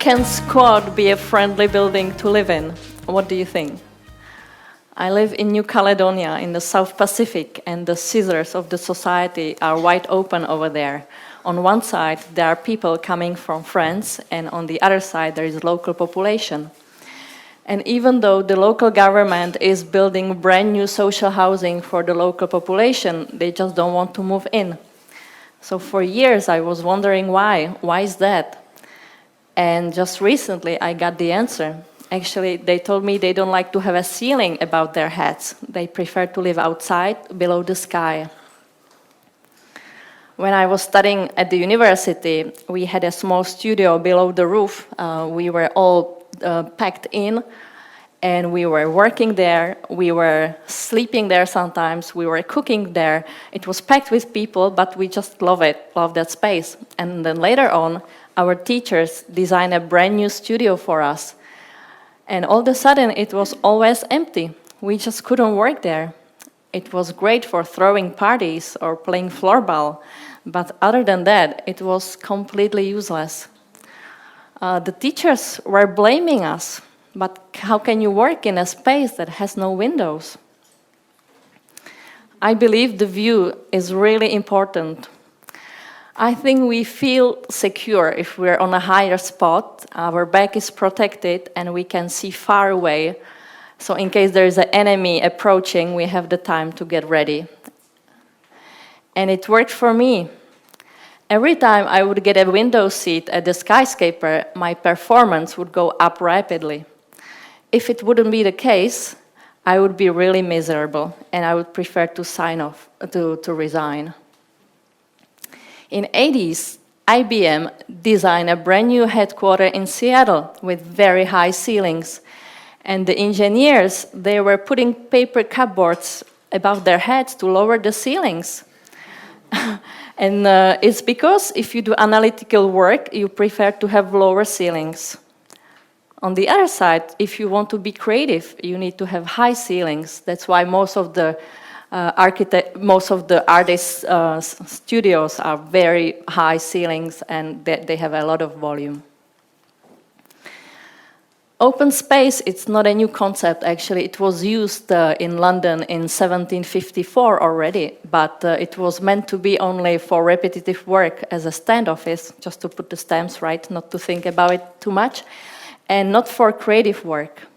can Squad be a friendly building to live in? What do you think? I live in New Caledonia in the South Pacific, and the scissors of the society are wide open over there. On one side, there are people coming from France, and on the other side, there is local population. And even though the local government is building brand new social housing for the local population, they just don't want to move in. So for years, I was wondering why. Why is that? And just recently, I got the answer. Actually, they told me they don't like to have a ceiling above their heads. They prefer to live outside, below the sky. When I was studying at the university, we had a small studio below the roof. We were all packed in, and we were working there. We were sleeping there sometimes. We were cooking there. It was packed with people, but we just loved that space. And then later on, our teachers designed a brand new studio for us. And all of a sudden, it was always empty. We just couldn't work there. It was great for throwing parties or playing floorball, but other than that, it was completely useless. The teachers were blaming us, but how can you work in a space that has no windows? I believe the view is really important. I think we feel secure if we're on a higher spot, our back is protected, and we can see far away. So in case there is an enemy approaching, we have the time to get ready. And it worked for me. Every time I would get a window seat at the skyscraper, my performance would go up rapidly. If it wouldn't be the case, I would be really miserable, and I would prefer to to resign. In the 80s, IBM designed a brand new headquarters in Seattle with very high ceilings. And the engineers, they were putting paper cupboards above their heads to lower the ceilings. And it's because if you do analytical work, you prefer to have lower ceilings. On the other side, if you want to be creative, you need to have high ceilings. That's why most of the artists' studios are very high ceilings, and they have a lot of volume. Open space, it's not a new concept, actually. It was used in London in 1754 already, but it was meant to be only for repetitive work as a stand office, just to put the stamps right, not to think about it too much, and not for creative work.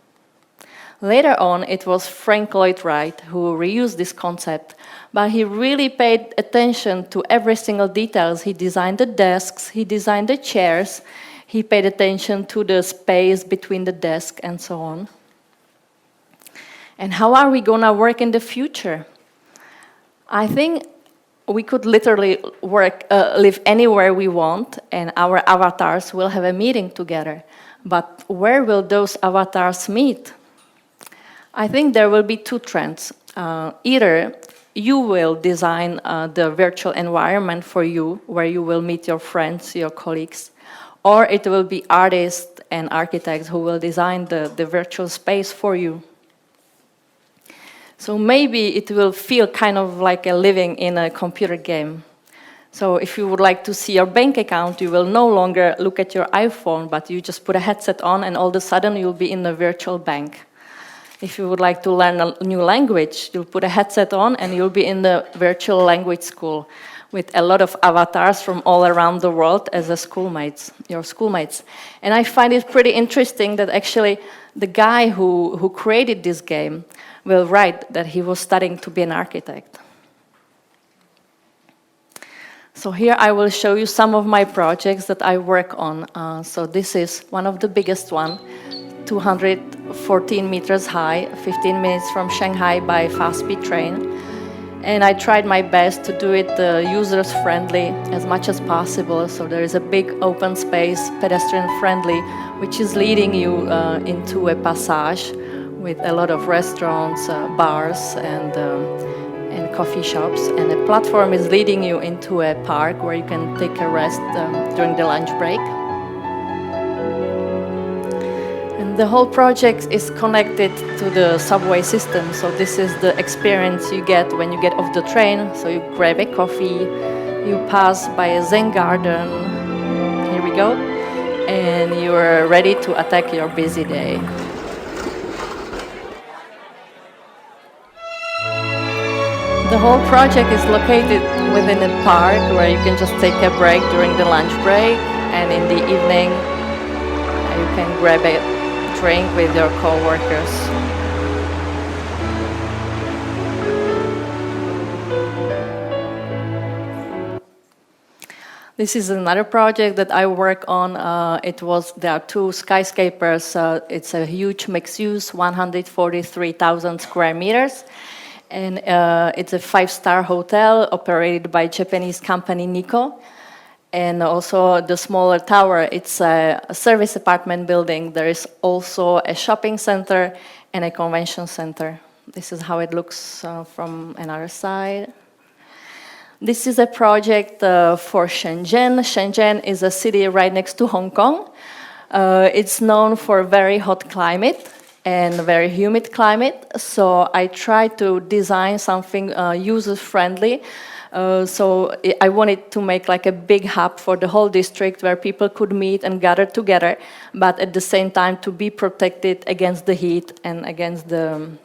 Later on, it was Frank Lloyd Wright who reused this concept, but he really paid attention to every single detail. He designed the desks, he designed the chairs, he paid attention to the space between the desks and so on. And how are we gonna work in the future? I think we could literally live anywhere we want, and our avatars will have a meeting together. But where will those avatars meet? I think there will be two trends. Either you will design the virtual environment for you, where you will meet your friends, your colleagues, or it will be artists and architects who will design the virtual space for you. So maybe it will feel kind of like a living in a computer game. So if you would like to see your bank account, you will no longer look at your iPhone, but you just put a headset on, and all of a sudden you'll be in a virtual bank. If you would like to learn a new language, you'll put a headset on and you'll be in the virtual language school with a lot of avatars from all around the world as your schoolmates. And I find it pretty interesting that actually the guy who created this game will write that he was studying to be an architect. So here I will show you some of my projects that I work on. So this is one of the biggest one. 214 meters high, 15 minutes from Shanghai by fast-speed train. And I tried my best to do it user-friendly as much as possible. So there is a big open space, pedestrian-friendly, which is leading you into a passage with a lot of restaurants, bars, and coffee shops. And the platform is leading you into a park where you can take a rest during the lunch break. And the whole project is connected to the subway system. So this is the experience you get when you get off the train. So you grab a coffee, you pass by a Zen garden. Here we go. and you're ready to attack your busy day. The whole project is located within a park where you can just take a break during the lunch break, and in the evening you can grab a drink with your co-workers. This is another project that I work on. There are two skyscrapers. It's a huge mixed use, 143,000 square meters. And it's a five-star hotel operated by Japanese company Nikko. And also the smaller tower, it's a service apartment building. There is also a shopping center and a convention center. This is how it looks from another side. This is a project for Shenzhen. Shenzhen is a city right next to Hong Kong. It's known for very hot climate and very humid climate. So I tried to design something user-friendly. So I wanted to make like a big hub for the whole district where people could meet and gather together, but at the same time to be protected against the heat and against the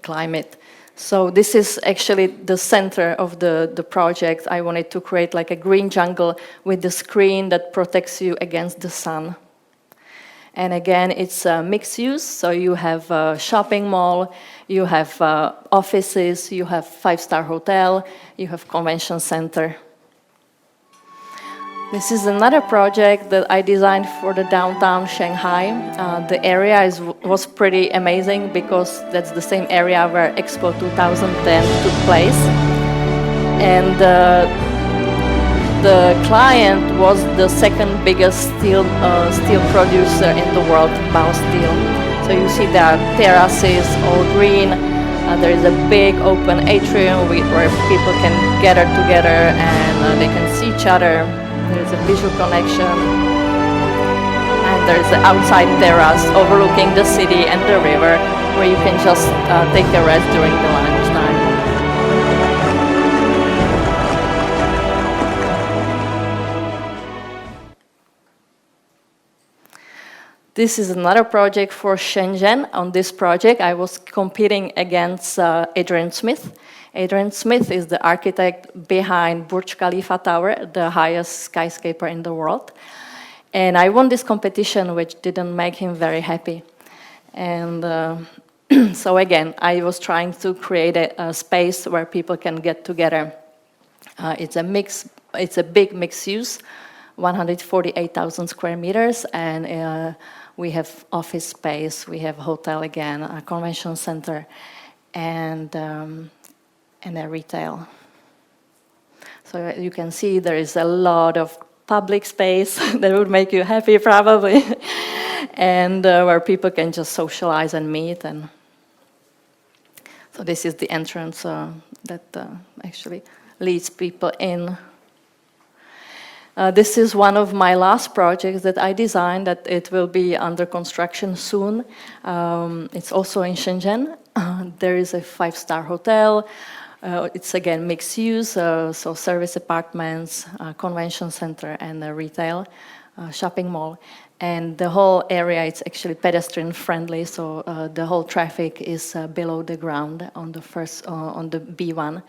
climate. So this is actually the center of the project. I wanted to create like a green jungle with the screen that protects you against the sun. And again, it's mixed use, so you have a shopping mall, you have offices, you have five-star hotel, you have convention center. This is another project that I designed for the downtown Shanghai. The area was pretty amazing because that's the same area where Expo 2010 took place. And the client was the second biggest steel producer in the world, Baosteel. So you see there are terraces, all green. There is a big open atrium where people can gather together and they can see each other. There's a visual connection. And there's an outside terrace overlooking the city and the river where you can just take a rest during the lunchtime. This is another project for Shenzhen. On this project, I was competing against Adrian Smith. Adrian Smith is the architect behind Burj Khalifa Tower, the highest skyscraper in the world. And I won this competition, which didn't make him very happy. And so again, I was trying to create a space where people can get together. It's a big mixed use, 148,000 square meters, and we have office space, we have hotel again, a convention center, and a retail. So you can see there is a lot of public space that would make you happy probably, and where people can just socialize and meet. And so this is the entrance that actually leads people in. This is one of my last projects that I designed, that it will be under construction soon. It's also in Shenzhen. There is a five-star hotel. It's again mixed use, so service apartments, convention center, and a retail shopping mall. And the whole area is actually pedestrian friendly, so the whole traffic is below the ground on the B1.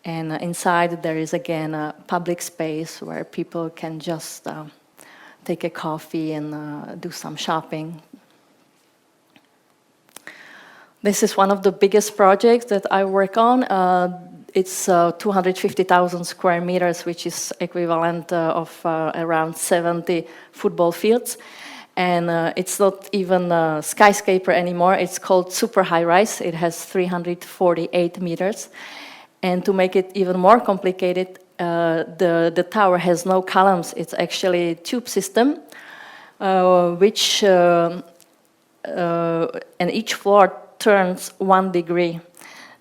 And inside there is again a public space where people can just take a coffee and do some shopping. This is one of the biggest projects that I work on. It's 250,000 square meters, which is equivalent of around 70 football fields. And it's not even a skyscraper anymore. It's called super high rise. It has 348 meters. And to make it even more complicated, the tower has no columns. It's actually a tube system, which and each floor turns 1 degree.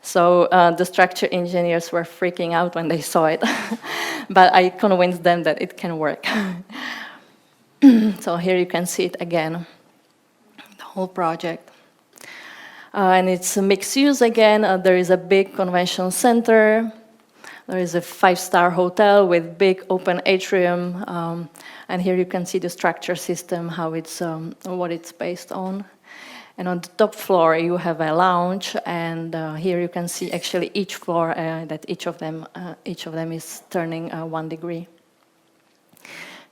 So the structure engineers were freaking out when they saw it. But I convinced them that it can work. So here you can see it again, the whole project. And it's a mixed use again. There is a big convention center. There is a 5-star hotel with big open atrium, and here you can see the structure system, how it's what it's based on. And on the top floor you have a lounge, and here you can see actually each floor that each of them is turning 1 degree.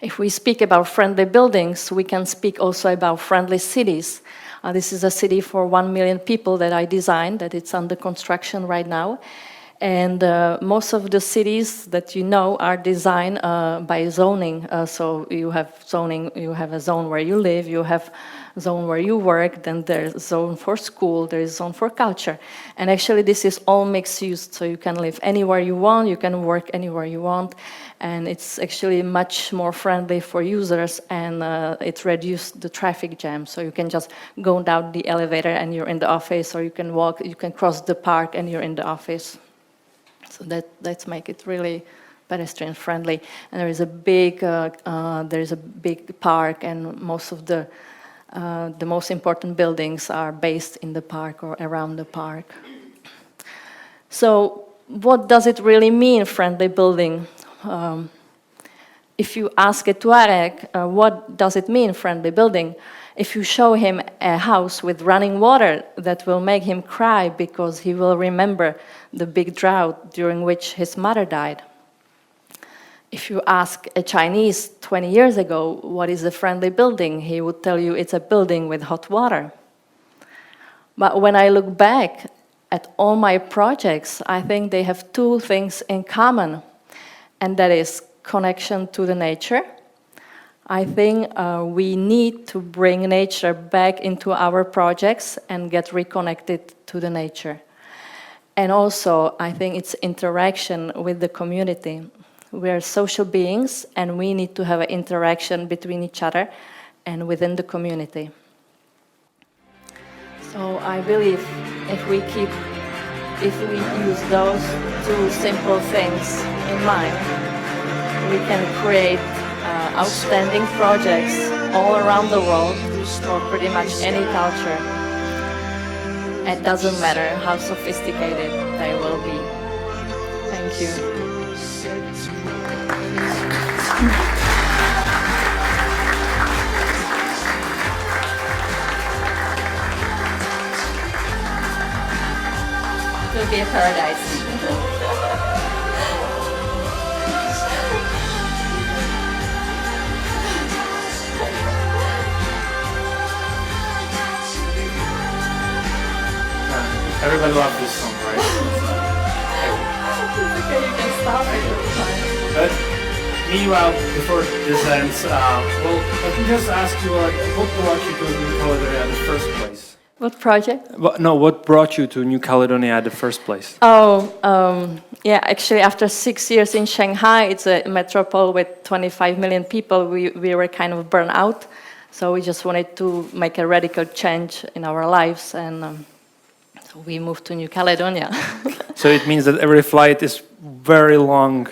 If we speak about friendly buildings, we can speak also about friendly cities. This is a city for 1 million people that I designed, that it's under construction right now. And most of the cities that you know are designed by zoning. So you have zoning, you have a zone where you live, you have a zone where you work, then there's a zone for school, there is a zone for culture. And actually this is all mixed use, so you can live anywhere you want, you can work anywhere you want. And it's actually much more friendly for users, and it reduced the traffic jam. So you can just go down the elevator and you're in the office, or you can walk, you can cross the park and you're in the office. So let's make it really pedestrian friendly. And there is a big park, and most of the most important buildings are based in the park or around the park. So what does it really mean, friendly building? If you ask a Tuareg, what does it mean, friendly building? If you show him a house with running water, that will make him cry because he will remember the big drought during which his mother died. If you ask a Chinese 20 years ago, what is a friendly building? He would tell you it's a building with hot water. But when I look back at all my projects, I think they have 2 things in common, and that is connection to the nature. I think we need to bring nature back into our projects and get reconnected to the nature. And also, I think it's interaction with the community. We are social beings, and we need to have an interaction between each other and within the community. So I believe if we use those 2 simple things in mind, we can create outstanding projects all around the world for pretty much any culture. It doesn't matter how sophisticated they will be. Thank you. It will be a paradise. Everybody loves this song, right? Okay, you can stop it. But meanwhile, before this ends, well, let me just ask you, what brought you to New Caledonia in the first place? What project? What brought you to New Caledonia in the first place? Yeah, actually after 6 years in Shanghai, it's a metropole with 25 million people, we were kind of burned out. So we just wanted to make a radical change in our lives, and so we moved to New Caledonia. So it means that every flight is very long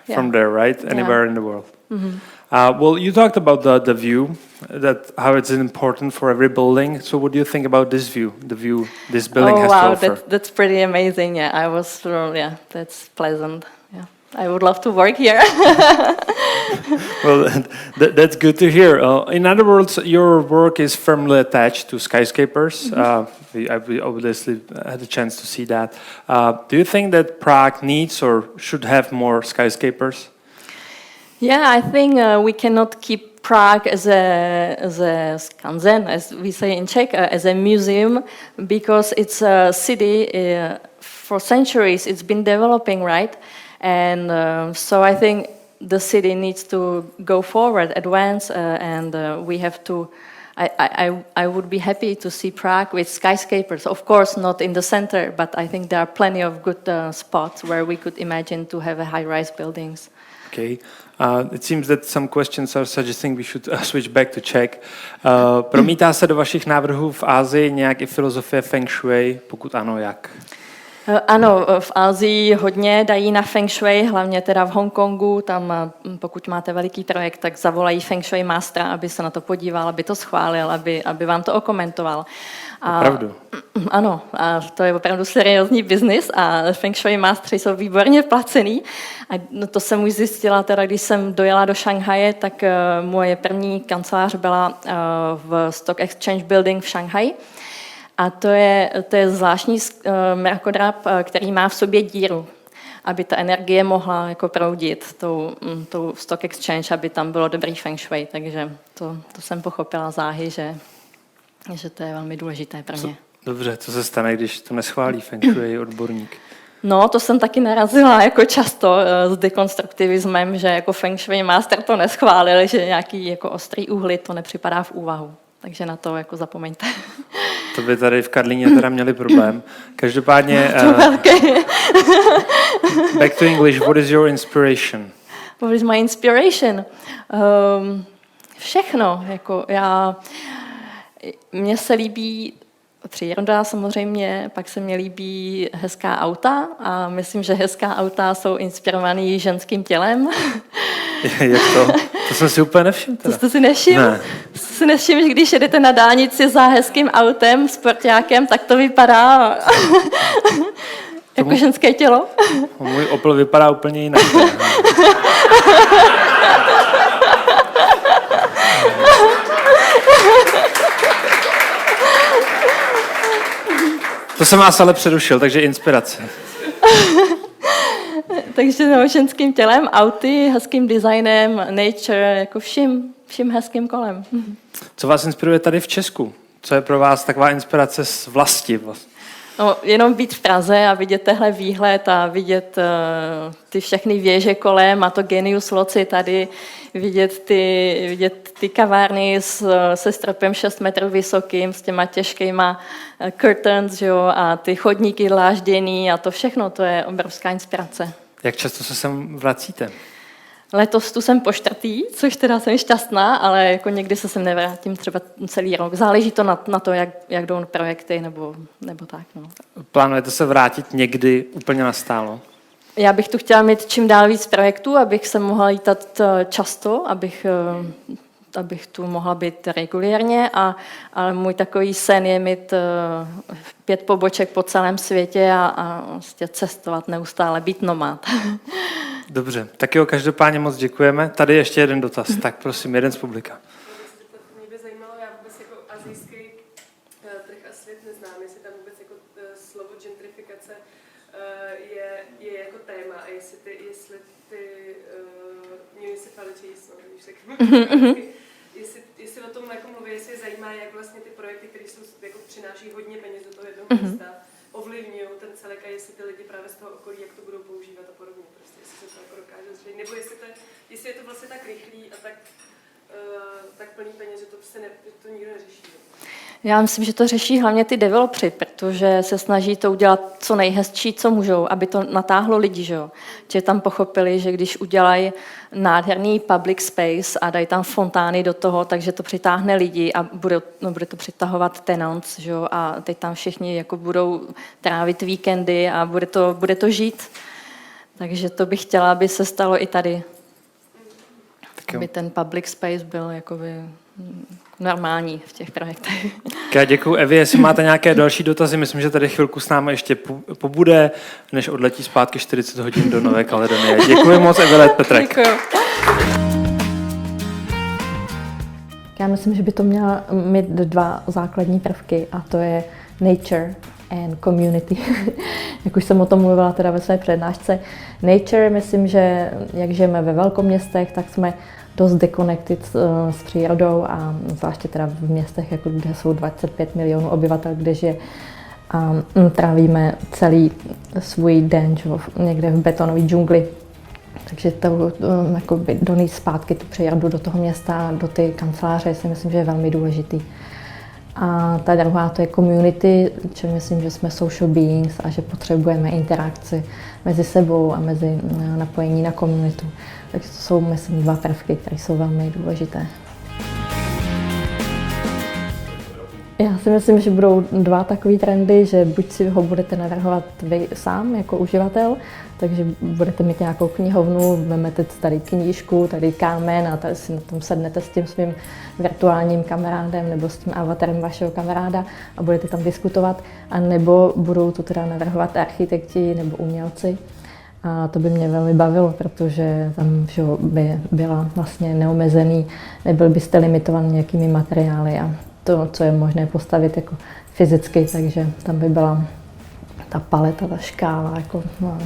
from there, right? Anywhere in the world. Mm-hmm. Well, you talked about the view, that how it's important for every building. So what do you think about this view, the view this building has to offer? That's pretty amazing. Yeah, that's pleasant. Yeah, I would love to work here. Well, that's good to hear. In other words, your work is firmly attached to skyscrapers. Mm-hmm. We obviously had a chance to see that. Do you think that Prague needs or should have more skyscrapers? Yeah, I think we cannot keep Prague as a skanzen, as we say in Czech, as a museum, because it's a city for centuries. It's been developing, right? And so I think the city needs to go forward, advance, and we have to. I would be happy to see Prague with skyscrapers. Of course, not in the center, but I think there are plenty of good spots where we could imagine to have high-rise buildings. Okay. It seems that some questions are suggesting we should switch back to Czech. Promítá se do vašich návrhů v Asii nějak i filozofie Feng Shui? Pokud ano, jak? Ano, v Asii hodně dají na Feng Shui, hlavně teda v Hongkongu, tam pokud máte veliký projekt, tak zavolají Feng Shui mastera, aby se na to podíval, aby to schválil, aby vám to okomentoval. Opravdu? Ano, a to je opravdu seriózní biznis a Feng Shui mastři jsou výborně placený. A to jsem už zjistila, teda, když jsem dojela do Šanghaje, tak moje první kancelář byla v Stock Exchange Building v Šanghaji. A to je zvláštní mrakodrap, který má v sobě díru, aby ta energie mohla jako proudit tou Stock Exchange, aby tam bylo dobrý Feng Shui. Takže to jsem pochopila záhy, že to je velmi důležité pro mě. Dobře, co se stane, když to neschválí Feng Shui odborník? No, to jsem taky narazila jako často s dekonstruktivismem, že jako Feng Shui master to neschválil, že nějaký jako ostrý úhly to nepřipadá v úvahu. Takže na to jako zapomeňte. To by tady v Karlíně teda měli problém. Každopádně... Back to English, what is your inspiration? What is my inspiration? Všechno. Jako mně se líbí příroda samozřejmě, pak se mně líbí hezká auta a myslím, že hezká auta jsou inspirovaný ženským tělem. Jak to? To jsem si úplně nevšiml. To jste si nevšiml? Ne. Si nevšiml, že když jedete na dálnici za hezkým autem, sportákem, tak to vypadá jako ženské tělo? Můj Opel vypadá úplně jinak. To jsem vás ale přerušil, takže inspirace. Takže ženským tělem, auty, hezkým designem, nature, jako vším hezkým kolem. Co vás inspiruje tady v Česku? Co je pro vás taková inspirace z vlasti? No, jenom být v Praze a vidět tehle výhled a vidět ty všechny věže kolem a to genius loci tady, vidět ty kavárny se stropem 6 metrů vysokým, s těma těžkýma curtains, že jo, a ty chodníky dlážděný a to všechno, to je obrovská inspirace. Jak často se sem vracíte? Letos tu jsem po čtvrtý, což teda jsem šťastná, ale jako někdy se sem nevrátím třeba celý rok. Záleží to na to, jak jdou projekty nebo tak. No. Plánujete se vrátit někdy úplně nastálo? Já bych tu chtěla mít čím dál víc projektů, abych se mohla lítat často, abych tu mohla být regulérně, ale můj takový sen je mít 5 poboček po celém světě a vlastně cestovat neustále, být nomád. Dobře, tak jo, každopádně moc děkujeme. Tady ještě jeden dotaz, tak prosím, jeden z publika. Mě by zajímalo, já vůbec jako asijský trh a svět neznám, jestli tam vůbec jako slovo gentrifikace je jako téma a jestli ty municipalities, no, když řeknu, jestli o tom jako mluví, jestli je zajímá, jak vlastně ty projekty, které jsou jako přináší hodně peněz do toho jednoho města, ovlivňují ten celek a jestli ty lidi právě z toho okolí, jak to budou používat a podobně. Prostě, jestli se to jako dokáže zřejmě, nebo jestli je to vlastně tak rychlý a tak plný peněz, že to nikdo neřeší. Já myslím, že to řeší hlavně ty developři, protože se snaží to udělat co nejhezčí, co můžou, aby to natáhlo lidi, že jo. Že tam pochopili, že když udělají nádherný public space a dají tam fontány do toho, takže to přitáhne lidi a bude to přitahovat tenants, že jo. A teď tam všichni jako budou trávit víkendy a bude to žít. Takže to bych chtěla, aby se stalo i tady. Aby ten public space byl jakoby normální v těch projektech. Já děkuji Evi, jestli máte nějaké další dotazy, myslím, že tady chvilku s námi ještě pobude, než odletí zpátky 40 hodin do Nové Kaledonie. Děkuji moc, Evi Leitpetrek. Děkuji. Já myslím, že by to měla mít 2 základní prvky a to je nature and community. Jak už jsem o tom mluvila teda ve své přednášce. Nature, myslím, že jak žijeme ve velkoměstech, tak jsme dost deconnected s přírodou a zvláště teda v městech, jako kde jsou 25 milionů obyvatel, kde žije a trávíme celý svůj den někde v betonové džungli. Takže to jakoby donést zpátky tu přírodu do toho města, do ty kanceláře, si myslím, že je velmi důležitý. A ta druhá, to je community, čím myslím, že jsme social beings a že potřebujeme interakci mezi sebou a mezi napojení na komunitu. Takže to jsou, myslím, 2 prvky, které jsou velmi důležité. Já si si myslím, že budou dva takové trendy, že buď si ho budete navrhovat vy sám jako uživatel, takže budete mít nějakou knihovnu, vezmete tady knížku, tady kámen a tady si na tom sednete s tím svým virtuálním kamarádem nebo s tím avatarem vašeho kamaráda a budete tam diskutovat, a nebo budou to teda navrhovat architekti nebo umělci. A to by mě velmi bavilo, protože tam by byla vlastně neomezený, nebyl byste limitovaný nějakými materiály a to, co je možné postavit jako fyzicky, takže tam by byla ta paleta, ta škála, jako, no,